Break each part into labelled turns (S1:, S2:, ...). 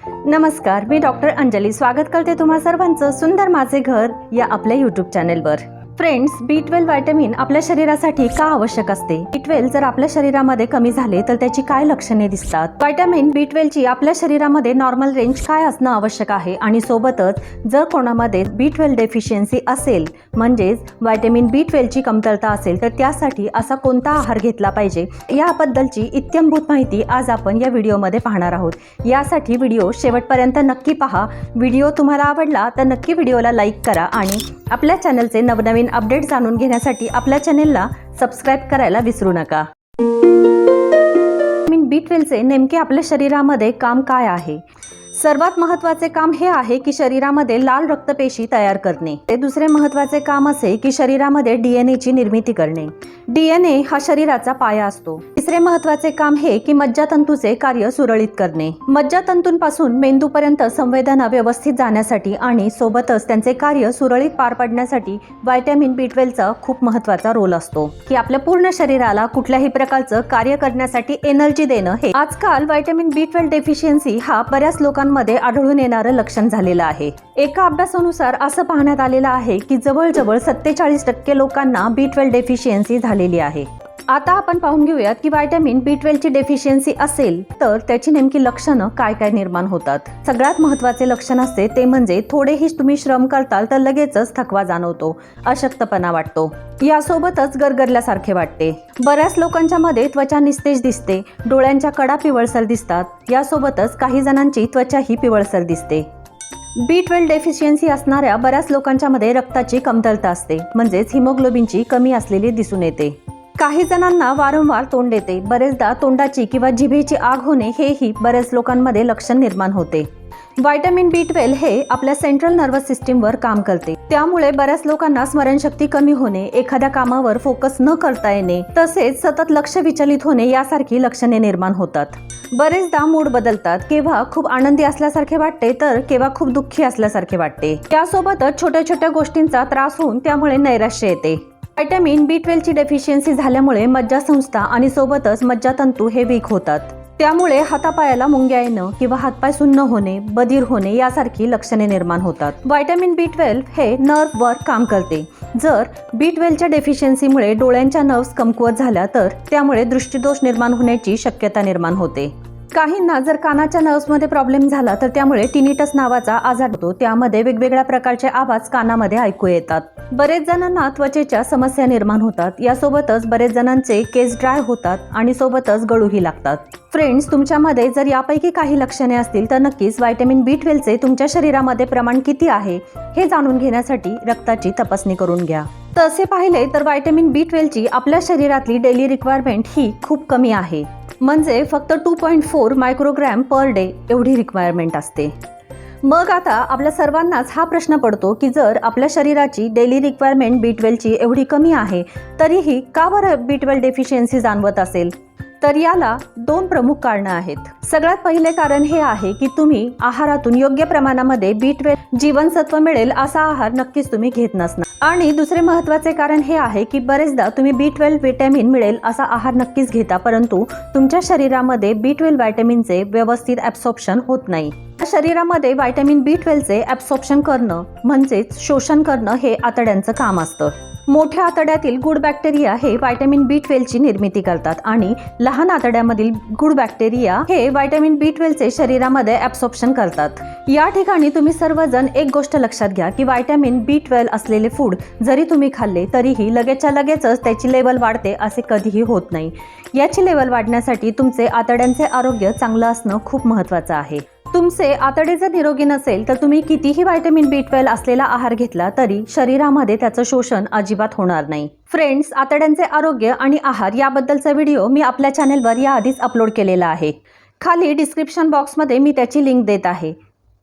S1: नमस्कार, मी डॉक्टर अंजली स्वागत करते तुम्हा सर्वांचं सुंदर माझे घर या आपल्या यूट्यूब चॅनेलवर। फ्रेंड्स, B12 व्हिटॅमिन आपल्या शरीरासाठी का आवश्यक असते? B12 जर आपल्या शरीरामध्ये कमी झाले तर त्याची काय लक्षणे दिसतात? व्हिटॅमिन B12 ची आपल्या शरीरामध्ये नॉर्मल रेंज काय असणं आवश्यक आहे आणि सोबतच जर कोणामध्ये B12 डेफिशियन्सी असेल म्हणजेच व्हिटॅमिन B12 ची कमतरता असेल तर त्यासाठी असा कोणता आहार घेतला पाहिजे याबद्दलची इत्थंभूत माहिती आज आपण या व्हिडिओमध्ये पाहणार आहोत। यासाठी व्हिडिओ शेवटपर्यंत नक्की पहा। व्हिडिओ तुम्हाला आवडला तर नक्की व्हिडिओला लाईक करा आणि आपल्या चॅनलचे नवनवीन अपडेट जाणून घेण्यासाठी आपल्या चॅनेलला सबस्क्राइब करायला विसरू नका। व्हिटॅमिन B12 चे नेमके आपल्या शरीरामध्ये काम काय आहे? सर्वात महत्त्वाचे काम हे आहे की शरीरामध्ये लाल रक्तपेशी तयार करणे। ते दुसरे महत्त्वाचे काम असे की शरीरामध्ये DNA ची निर्मिती करणे। DNA हा शरीराचा पाया असतो। तिसरे महत्त्वाचे काम हे की मज्जातंतूचे कार्य सुरळीत करणे। मज्जातंतूंपासून मेंदूपर्यंत संवेदना व्यवस्थित जाण्यासाठी आणि सोबतच त्यांचे कार्य सुरळीत पार पाडण्यासाठी व्हिटॅमिन B12 चा खूप महत्त्वाचा रोल असतो की आपल्या पूर्ण शरीराला कुठल्याही प्रकारचं कार्य करण्यासाठी एनर्जी देणं। हे आजकाल व्हिटॅमिन B12 डेफिशियन्सी हा बऱ्याच लोकांमध्ये आढळून येणारं लक्षण झालेलं आहे। एका अभ्यासानुसार असं पाहण्यात आलेलं आहे की जवळजवळ 47% लोकांना B12 डेफिशियन्सी झालेली आहे। आता आपण पाहून घेऊयात की व्हिटॅमिन B12 ची डेफिशियन्सी असेल तर त्याची नेमकी लक्षणं काय निर्माण होतात। सगळ्यात महत्त्वाचे लक्षण असते ते म्हणजे थोडेही तुम्ही श्रम करताल तर लगेचच थकवा जाणवतो, अशक्तपणा वाटतो, यासोबतच गरगरल्यासारखे वाटते। बऱ्याच लोकांच्या मध्ये त्वचा निस्तेज दिसते, डोळ्यांच्या कडा पिवळसर दिसतात, यासोबतच काही जणांची त्वचाही पिवळसर दिसते। B12 डेफिशियन्सी असणाऱ्या बऱ्याच लोकांच्या मध्ये रक्ताची कमतरता असते म्हणजेच हिमोग्लोबिनची कमी असलेली दिसून येते। काही जणांना वारंवार तोंड येते, बरेचदा तोंडाची किंवा जिभेची आग होणे हेही बऱ्याच लोकांमध्ये लक्षण निर्माण होते। व्हिटॅमिन B12 हे आपल्या सेंट्रल नर्वस सिस्टीमवर काम करते, त्यामुळे बऱ्याच लोकांना स्मरणशक्ती कमी होणे, एखाद्या कामावर फोकस न करता येणे, तसेच सतत लक्ष विचलित होणे यासारखी लक्षणे निर्माण होतात। बरेचदा मूड बदलतात, केव्हा खूप आनंदी असल्यासारखे वाटते तर केव्हा खूप दुःखी असल्यासारखे वाटते। त्यासोबतच छोट्या छोट्या गोष्टींचा त्रास होऊन त्यामुळे नैराश्य येते। व्हिटॅमिन B12 ची डेफिशियन्सी झाल्यामुळे मज्जासंस्था आणि सोबतच मज्जातंतू हे वीक होतात, त्यामुळे हातापायाला मुंग्या येणं किंवा हातपाय सुन्न होणे, बधीर होणे यासारखी लक्षणे निर्माण होतात। व्हिटॅमिन B12 हे नर्व्हवर काम करते। जर B12 च्या डेफिशियन्सीमुळे डोळ्यांच्या नर्व्स कमकुवत झाल्या तर त्यामुळे दृष्टिदोष निर्माण होण्याची शक्यता निर्माण होते। काहींना जर कानाच्या नर्व्समध्ये प्रॉब्लेम झाला तर त्यामुळे टिनिटस नावाचा आजार होतो, त्यामध्ये वेगवेगळ्या प्रकारचे आवाज कानामध्ये ऐकू येतात। बरेच जणांना त्वचेच्या समस्या निर्माण होतात, यासोबतच बरेच जणांचे केस ड्राय होतात आणि सोबतच गळूही लागतात। फ्रेंड्स, तुमच्यामध्ये जर यापैकी काही लक्षणे असतील तर नक्कीच व्हिटॅमिन B12 चे तुमच्या शरीरामध्ये प्रमाण किती आहे हे जाणून घेण्यासाठी रक्ताची तपासणी करून घ्या। तसे पाहिले तर व्हिटॅमिन B12 ची आपल्या शरीरातली डेली रिक्वायरमेंट ही खूप कमी आहे, म्हणजे फक्त 2.4 मायक्रोग्रॅम पर डे एवढी रिक्वायरमेंट असते। मग आता आपल्या सर्वांनाच हा प्रश्न पडतो की जर आपल्या शरीराची डेली रिक्वायरमेंट B12 ची एवढी कमी आहे तरीही का बरं B12 डेफिशियन्सी जाणवत असेल? तर याला दोन प्रमुख कारणं आहेत। सगळ्यात पहिले कारण हे आहे की तुम्ही आहारातून योग्य प्रमाणामध्ये B12 जीवनसत्व मिळेल असा आहार नक्कीच तुम्ही घेत नसणार। आणि दुसरे महत्त्वाचे कारण हे आहे की बरेचदा तुम्ही B12 व्हिटॅमिन मिळेल असा आहार नक्कीच घेता, परंतु तुमच्या शरीरामध्ये B12 व्हिटॅमिनचे व्यवस्थित ॲब्सॉर्प्शन होत नाही। शरीरामध्ये व्हिटॅमिन B12 चे ॲब्सॉर्प्शन करणं म्हणजेच शोषण करणं हे आतड्यांचं काम असतं। मोठ्या आतड्यातील गुड बॅक्टेरिया हे व्हिटॅमिन B12 ची निर्मिती करतात आणि लहान आतड्यामधील गुड बॅक्टेरिया हे व्हिटॅमिन B12 चे शरीरामध्ये ॲब्सॉर्प्शन करतात। या ठिकाणी तुम्ही सर्वजण एक गोष्ट लक्षात घ्या की व्हिटॅमिन B12 असलेले फूड जरी तुम्ही खाल्ले तरीही लगेचच्या लगेचच त्याची लेवल वाढते असे कधीही होत नाही। याची लेवल वाढण्यासाठी तुमचे आतड्यांचे आरोग्य चांगलं असणं खूप महत्त्वाचं आहे। तुमचे आतडे जर निरोगी नसेल तर तुम्ही कितीही व्हिटॅमिन B12 असलेला आहार घेतला तरी शरीरामध्ये त्याचं शोषण अजिबात होणार नाही। फ्रेंड्स, आतड्यांचे आरोग्य आणि आहार याबद्दलचा व्हिडिओ मी आपल्या चॅनेलवर याआधीच अपलोड केलेला आहे। खाली डिस्क्रिप्शन बॉक्समध्ये मी त्याची लिंक देत आहे,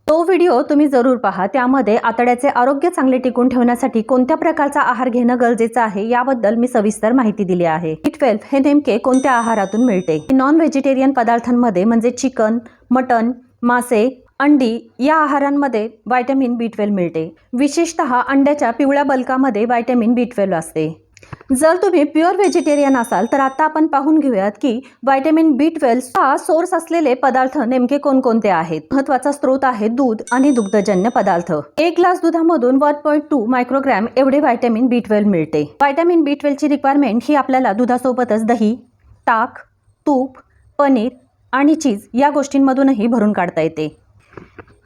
S1: तो व्हिडिओ तुम्ही जरूर पहा। त्यामध्ये आतड्याचे आरोग्य चांगले टिकून ठेवण्यासाठी कोणत्या प्रकारचा आहार घेणं गरजेचं आहे याबद्दल मी सविस्तर माहिती दिली आहे। B12 हे नेमके कोणत्या आहारातून मिळते? नॉन व्हेजिटेरियन पदार्थांमध्ये म्हणजे चिकन, मटन, मासे, अंडी या आहारांमध्ये व्हिटॅमिन B12 मिळते। विशेषतः अंड्याच्या पिवळ्या बल्कामध्ये व्हिटॅमिन B12 असते। जर तुम्ही प्युअर व्हेजिटेरियन असाल तर आता आपण पाहून घेऊयात की व्हिटॅमिन B12 हा सोर्स असलेले पदार्थ नेमके कोणकोणते आहेत. महत्त्वाचा स्रोत आहे दूध आणि दुग्धजन्य पदार्थ. 1 ग्लास दुधामधून 1.2 मायक्रोग्रॅम एवढे व्हिटॅमिन B12 मिळते. व्हिटॅमिन B12 ची रिक्वायरमेंट ही आपल्याला दुधासोबतच दही, ताक, तूप, पनीर आणि चीज या गोष्टींमधूनही भरून काढता येते.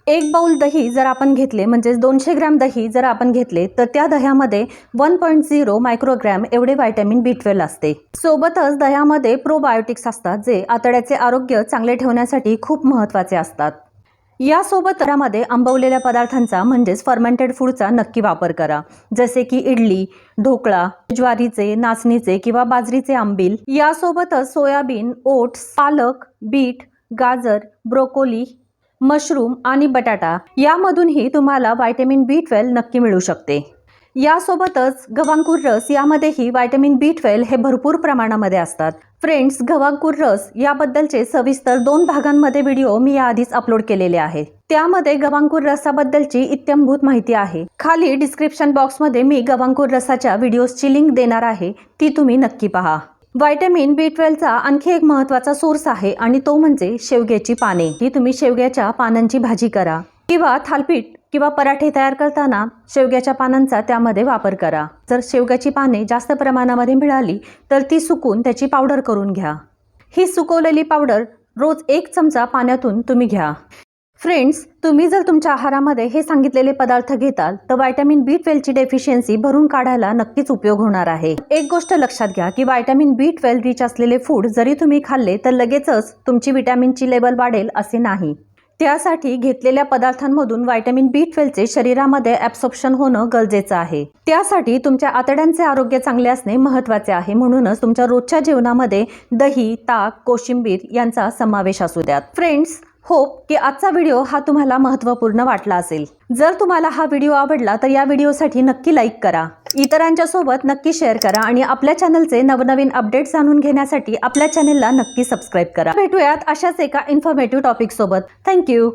S1: 1 बाउल दही जर आपण घेतले म्हणजे 200 ग्रॅम दही जर आपण घेतले तर त्या दह्यामध्ये 1.0 मायक्रोग्रॅम एवढे व्हिटॅमिन B12 असते. सोबतच दह्यामध्ये प्रोबायोटिक्स असतात जे आतड्याचे आरोग्य चांगले ठेवण्यासाठी खूप महत्त्वाचे असतात. यासोबत दह्यामध्ये आंबवलेल्या पदार्थांचा म्हणजेच फर्मेंटेड फूडचा नक्की वापर करा. जसे की इडली, ढोकळा, ज्वारीचे, नाचणीचे किंवा बाजरीचे आंबील. यासोबतच सोयाबीन, ओट्स, पालक, बीट, गाजर, ब्रोकोली, मशरूम आणि बटाटा यामधूनही तुम्हाला व्हिटॅमिन B12 नक्की मिळू शकते. यासोबतच गव्हांकुर रस यामध्येही व्हिटॅमिन B12 हे भरपूर प्रमाणामध्ये असतात. फ्रेंड्स, गव्हांकुर रस याबद्दलचे सविस्तर 2 भागांमध्ये व्हिडिओ मी याआधीच अपलोड केलेले आहे. त्यामध्ये गव्हांकुर रसाबद्दलची इत्थंभूत माहिती आहे. खाली डिस्क्रिप्शन बॉक्समध्ये मी गव्हांकुर रसाच्या व्हिडिओजची लिंक देणार आहे, ती तुम्ही नक्की पहा. व्हिटॅमिन B12 चा आणखी एक महत्त्वाचा सोर्स आहे आणि तो म्हणजे शेवग्याची पाने. ही तुम्ही शेवग्याच्या पानांची भाजी करा किंवा थालपीठ किंवा पराठे तयार करताना शेवग्याच्या पानांचा त्यामध्ये वापर करा. जर शेवग्याची पाने जास्त प्रमाणामध्ये मिळाली तर ती सुकून त्याची पावडर करून घ्या. ही सुकवलेली पावडर रोज 1 चमचा पाण्यातून तुम्ही घ्या. फ्रेंड्स, तुम्ही जर तुमच्या आहारामध्ये हे सांगितलेले पदार्थ घेताल तर व्हिटॅमिन B12 ची डेफिशियन्सी भरून काढायला नक्कीच उपयोग होणार आहे. एक गोष्ट लक्षात घ्या की व्हिटॅमिन B12 रिच असलेले फूड जरी तुम्ही खाल्ले तर लगेचच तुमची व्हिटॅमिनची लेवल वाढेल असे नाही. त्यासाठी घेतलेल्या पदार्थांमधून व्हिटॅमिन B12 चे शरीरामध्ये ॲब्सॉर्प्शन होणं गरजेचं आहे. त्यासाठी तुमच्या आतड्यांचे आरोग्य चांगले असणे महत्त्वाचे आहे. म्हणूनच तुमच्या रोजच्या जेवणामध्ये दही, ताक, कोशिंबीर यांचा समावेश असू द्यात. फ्रेंड्स, होप की आजचा व्हिडिओ हा तुम्हाला महत्त्वपूर्ण वाटला असेल. जर तुम्हाला हा व्हिडिओ आवडला तर या व्हिडिओसाठी नक्की लाईक करा, इतरांच्या सोबत नक्की शेअर करा आणि आपल्या चॅनलचे नवनवीन अपडेट्स जाणून घेण्यासाठी आपल्या चॅनलला नक्की सबस्क्राईब करा. भेटूयात अशाच एका इन्फॉर्मेटिव्ह टॉपिक सोबत. थँक्यू.